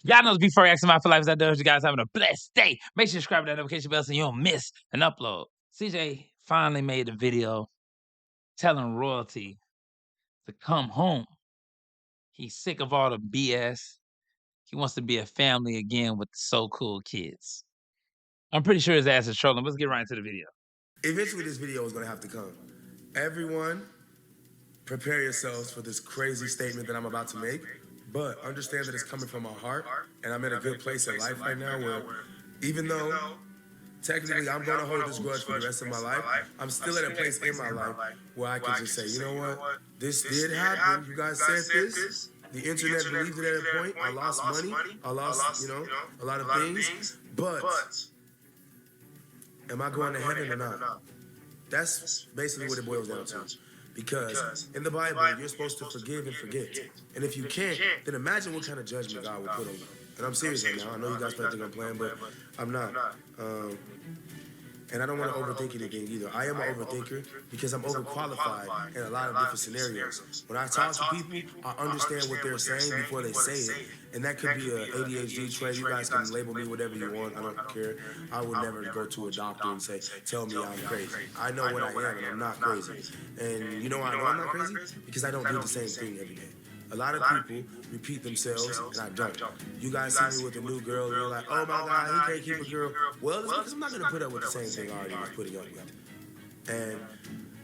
Y'all know it's before asking my for life. As I do, you guys having a blessed day. Make sure you subscribe to that notification bell so you don't miss an upload. CJ finally made a video telling royalty to come home. He's sick of all the BS. He wants to be a family again with the So Cool kids. I'm pretty sure his ass is trolling. Let's get right into the video. Eventually, this video is going to have to come. Everyone, prepare yourselves for this crazy statement that I'm about to make, but understand that it's coming from my heart, and I'm in a good place in life right now where even though technically I'm going to hold this grudge for the rest of my life, I'm still at a place in my life where I can just say, you know what, this did happen. You guys said this. The internet believed it at a point. I lost money. I lost, a lot of things. But am I going to heaven or not? That's basically what it boils down to. Because in the Bible, you're supposed to forgive and forget. And if you can't, then imagine what kind of judgment God will put on you. And I'm serious right now. I know you guys probably think I'm playing, but I'm not. And I don't want to overthink anything either. I am an overthinker because I'm overqualified in a lot of different scenarios. When I talk to people, I understand what they're saying before they say it. And that could be an ADHD trait. You guys can label me whatever you want. I don't care. I would never go to a doctor and say, tell me I'm crazy. I know what I am and I'm not crazy. And you know why I know I'm not crazy? Because I don't do the same thing every day. A lot of people repeat themselves, and I don't. You guys see me with a new girl, and you're like, oh my God, he can't keep a girl. Well, it's because I'm not going to put up with the same thing I already was putting up with. And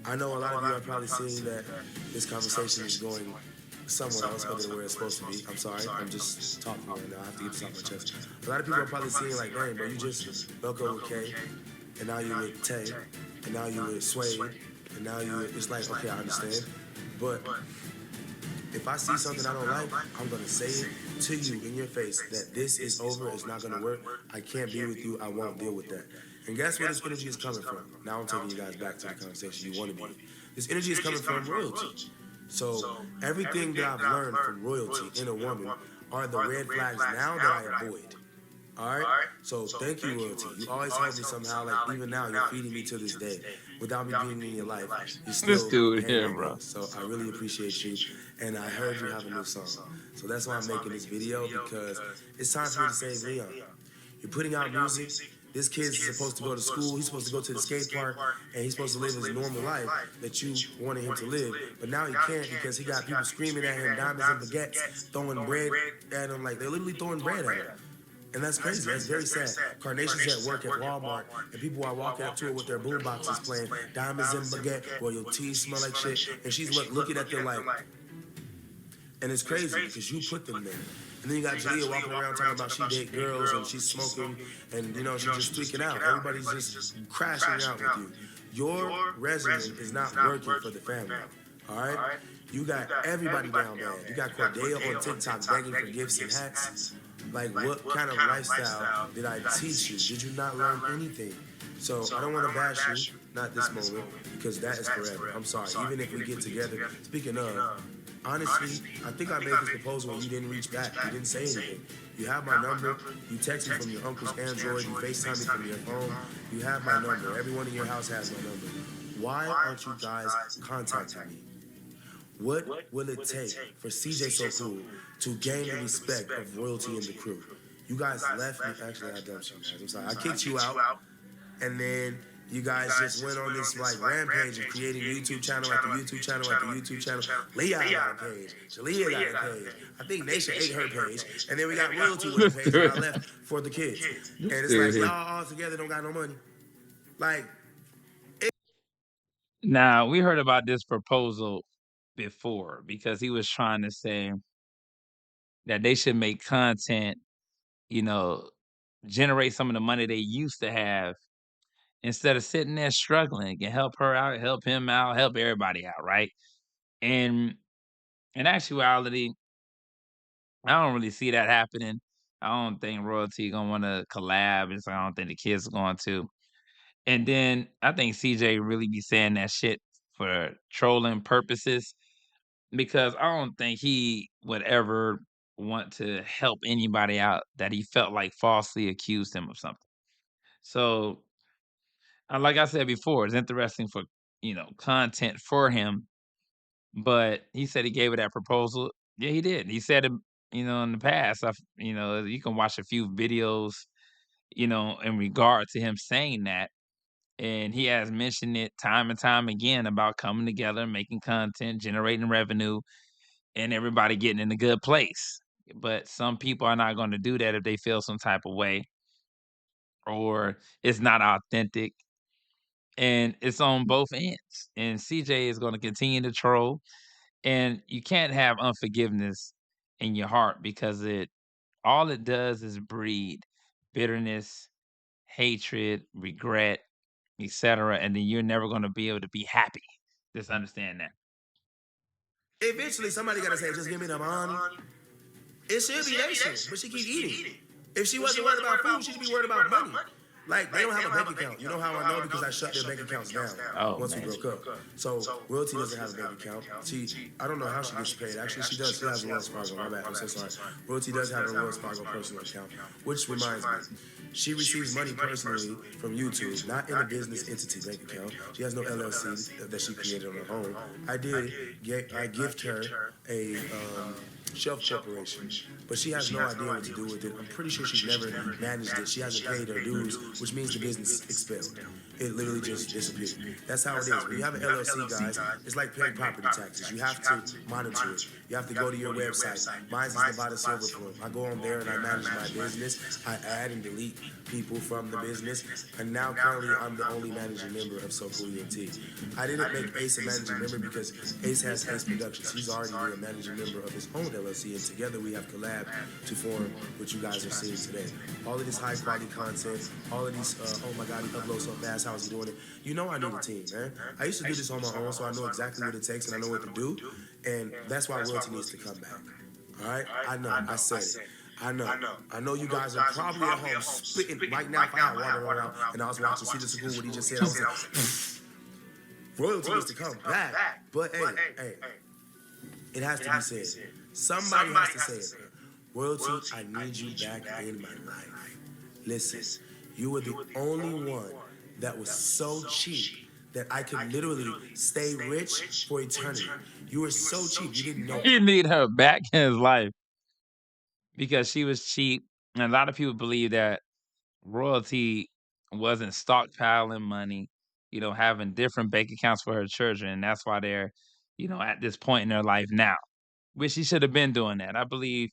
I know a lot of you are probably seeing that this conversation is going somewhere else other than where it's supposed to be. I'm sorry, I'm just talking right now. I have to get this off my chest. A lot of people are probably seeing like, dang, bro, you just broke up with Kay, and now you're with Tay, and now you're with Sway, and now it's like, okay, I understand. But if I see something I don't like, I'm going to say it to you in your face that this is over, it's not going to work, I can't be with you, I won't deal with that. And guess where this energy is coming from? Now I'm taking you guys back to the conversation you want to be in. This energy is coming from royalty. So everything that I've learned from royalty in a woman are the red flags now that I avoid. All right? So thank you, royalty. You always help me somehow. Like, even now, you're feeding me to this day. Without me being in your life, you're still This dude here, hanging bro. with me. So I really appreciate you. And I heard you have a new song. So that's why I'm making this video, because it's time for me to save Leon. You're putting out music. This kid's supposed to go to school. He's supposed to go to the skate park, and he's supposed to live his normal life that you wanted him to live. But now he can't because he got people screaming at him, diamonds and baguettes, throwing bread at him. Like, they're literally throwing bread at him. And that's crazy. That's very sad. Carnation's at work at Walmart, and people are walking up to her with their boom boxes playing diamonds and baguette, or your teeth smell like shit. And she's looking at them like, and it's crazy because you put them there. And then you got Jalea walking around talking about she date girls and she's smoking, and she's just freaking out. Everybody's just crashing out with you. Your resume is not working for the family. All right? You got everybody down bad. You got Cordelia on TikTok begging for gifts and hats. Like, what kind of lifestyle did I teach you? Did you not learn anything? So I don't want to bash you, not this moment, because that is forever. I'm sorry. Even if we get together, speaking of, honestly, I think I made this proposal and you didn't reach back. You didn't say anything. You have my number. You text me from your uncle's Android. You FaceTime me from your phone. You have my number. Everyone in your house has my number. Why aren't you guys contacting me? What will it take for CJ So Cool to gain the respect of royalty and the crew? You guys left me. Actually, I dumped you guys. I'm sorry. I kicked you out, and then you guys just went on this like rampage of creating YouTube channel after YouTube channel after YouTube channel. Leah got a page. Jalea got a page. I think Nation ate her page, and then we got royalty with a page that I left for the kids. And it's like, y'all all together don't got no money. Like, Now, we heard about this proposal before because he was trying to say that they should make content, you know, generate some of the money they used to have instead of sitting there struggling and help her out, help him out, help everybody out, right? And in actuality, I don't really see that happening. I don't think royalty gonna want to collab. I don't think the kids are going to. And then I think CJ really be saying that shit for trolling purposes because I don't think he would ever want to help anybody out that he felt like falsely accused him of something. So, like I said before, it's interesting for content for him. But he said he gave her that proposal. Yeah, he did. He said it in the past. You can watch a few videos, in regard to him saying that. And he has mentioned it time and time again about coming together, making content, generating revenue, and everybody getting in a good place. But some people are not going to do that if they feel some type of way or it's not authentic. And it's on both ends. And CJ is going to continue to troll. And you can't have unforgiveness in your heart because it all it does is breed bitterness, hatred, regret, etc. And then you're never going to be able to be happy. Just understand that. Eventually, somebody gotta say, "Just give me the money." It should be their shit, but she keep eating. If she wasn't worried about food, she'd be worried about money. Like, they don't have a bank account. You know how I know? Because I shut their bank accounts down once we broke up. So Royalty doesn't have a bank account. I don't know how she gets paid. Actually, she does. She has a Wells Fargo. My bad. I'm so sorry. Royalty does have a Wells Fargo personal account, which reminds me, she receives money personally from YouTube, not in a business entity bank account. She has no LLC that she created on her own. I gift her a Shelf Corporation, but she has no idea what to do with it. I'm pretty sure she's never managed it. She hasn't paid her dues, which means the business expelled. It literally just disappeared. That's how it is. When you have an LLC, guys, it's like paying property taxes. You have to monitor it. You have to go to your website. Mine is Nevada Silver Forum. I go on there and I manage my business. I add and delete people from the business, and now currently I'm the only managing member of So Cool ENT. I didn't make Ace a managing member because Ace has Ace Productions. He's already a managing member of his own LLC, and together we have collabed to form what you guys are seeing today. All of this high quality content, all of these, oh my God, he uploads so fast, how's he doing it? You know I need a team, man. I used to do this on my own, so I know exactly what it takes and I know what to do, and that's why Royalty needs to come back. All right? I know, I said it. I know you guys are probably at home spitting right now. If I had water around and I was watching Cedar School, what he just said, I was like, Royalty needs to come back. But hey, it has to be said. Somebody has to say it. Royalty, I need you back in my life. Listen, you were the only one that was so cheap that I could literally stay rich for eternity. You were so cheap, you didn't know. You need her back in his life because she was cheap. And a lot of people believe that Royalty wasn't stockpiling money, having different bank accounts for her children. And that's why they're, at this point in their life now, which she should have been doing that. I believe,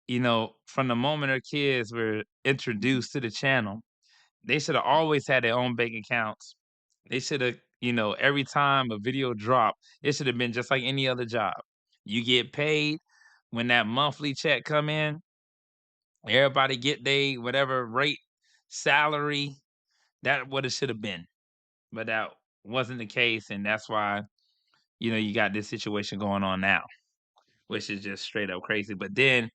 from the moment her kids were introduced to the channel, they should have always had their own bank accounts. They should have, every time a video dropped, it should have been just like any other job. You get paid when that monthly check come in, everybody get they whatever rate salary. That what it should have been. But that wasn't the case, and that's why, you got this situation going on now, which is just straight up crazy. But then,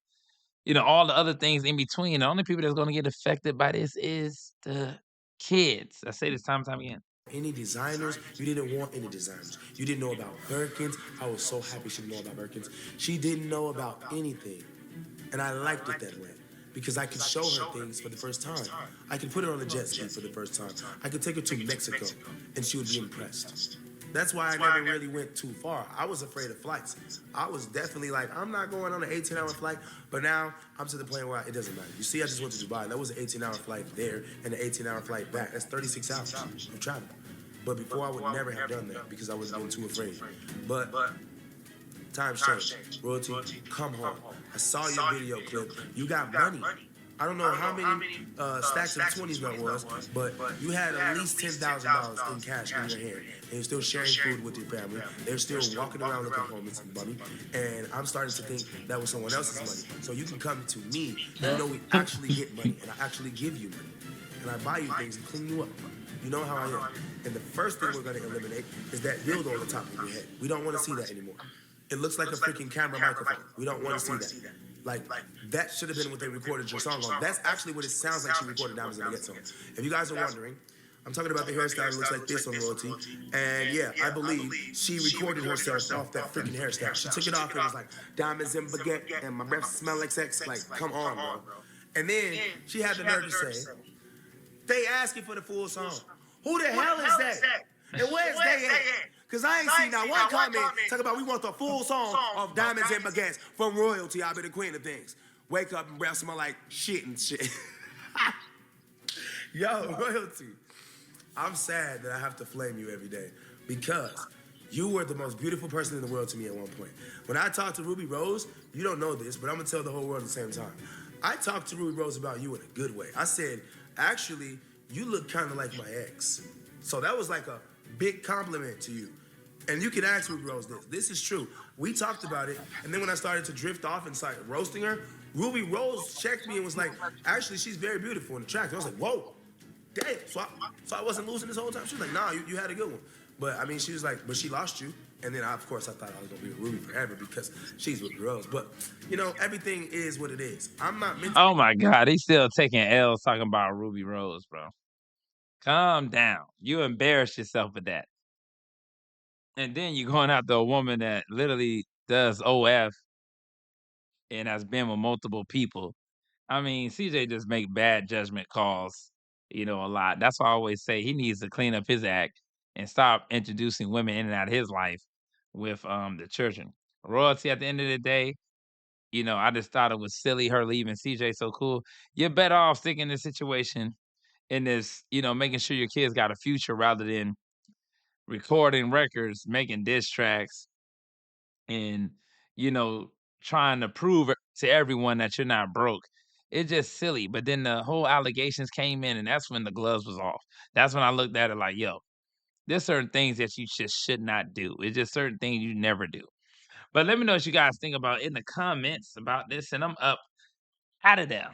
all the other things in between, the only people that's gonna get affected by this is the kids. I say this time and time again. Any designers, you didn't want any designers. You didn't know about Birkins. I was so happy she didn't know about Birkins. She didn't know about anything. And I liked it that way because I could show her things for the first time. I could put her on a jet ski for the first time. I could take her to Mexico and she would be impressed. That's why I never really went too far. I was afraid of flights. I was definitely like, I'm not going on an 18-hour flight, but now I'm to the point where it doesn't matter. You see, I just went to Dubai. That was an 18-hour flight there and an 18-hour flight back. That's 36 hours of travel. But before, I would never have done that because I was getting too afraid. But times change. Royalty, come home. I saw your video clip. You got money. I don't know how many stacks of 20s that was, but you had at least $10,000 in cash in your hand. And you're still sharing food with your family. They're still walking around looking homeless and bummy. And I'm starting to think that was someone else's money. So you can come to me and we actually get money. And I actually give you money. And I buy you things and clean you up. You know how I am. And the first thing we're going to eliminate is that dildo on the top of your head. We don't want to see that anymore. It looks like a freaking camera microphone. We don't want to see that. Like, that should have been what they recorded your song on. That's actually what it sounds like she recorded Diamonds in the Ghetto. If you guys are wondering, I'm talking about the hairstyle that looks like this on Royalty. And yeah, I believe she recorded herself off that freaking hairstyle. She took it off and was like, diamonds and baguette, and my breath smell like sex. Like, come on, bro. And then she had the nerve to say, they asking for the full song. Who the hell is that? And where's they at? Cause I ain't seen not one comment talk about we want the full song of Diamonds and Baguettes from Royalty. I've been the queen of things. Wake up and breath smell like shit and shit. Yo, Royalty. I'm sad that I have to flame you every day because you were the most beautiful person in the world to me at one point. When I talked to Ruby Rose, you don't know this, but I'm gonna tell the whole world at the same time. I talked to Ruby Rose about you in a good way. I said, actually, you look kind of like my ex. So that was like a big compliment to you. And you can ask Ruby Rose this. This is true. We talked about it, and then when I started to drift off and started roasting her, Ruby Rose checked me and was like, actually, she's very beautiful and attractive. I was like, whoa, damn. So I wasn't losing this whole time. She was like, nah, you had a good one. But I mean, she was like, but she lost you. And then of course I thought I was gonna be with Ruby forever because she's Ruby Rose. But you know, everything is what it is. I'm not meant to. Oh my God, he's still taking L's talking about Ruby Rose, bro. Calm down. You embarrass yourself with that. And then you're going after a woman that literally does OF and has been with multiple people. I mean, CJ just make bad judgment calls, a lot. That's why I always say he needs to clean up his act and stop introducing women in and out of his life with the children. Royalty at the end of the day, I just thought it was silly her leaving CJ so cool. You're better off sticking in this situation in this, making sure your kids got a future rather than recording records, making diss tracks, and you know trying to prove to everyone that you're not broke. It's just silly. But then the whole allegations came in, and that's when the gloves was off. That's when I looked at it like, yo, there's certain things that you just should not do. It's just certain things you never do. But let me know what you guys think about in the comments about this, and I'm up out of there.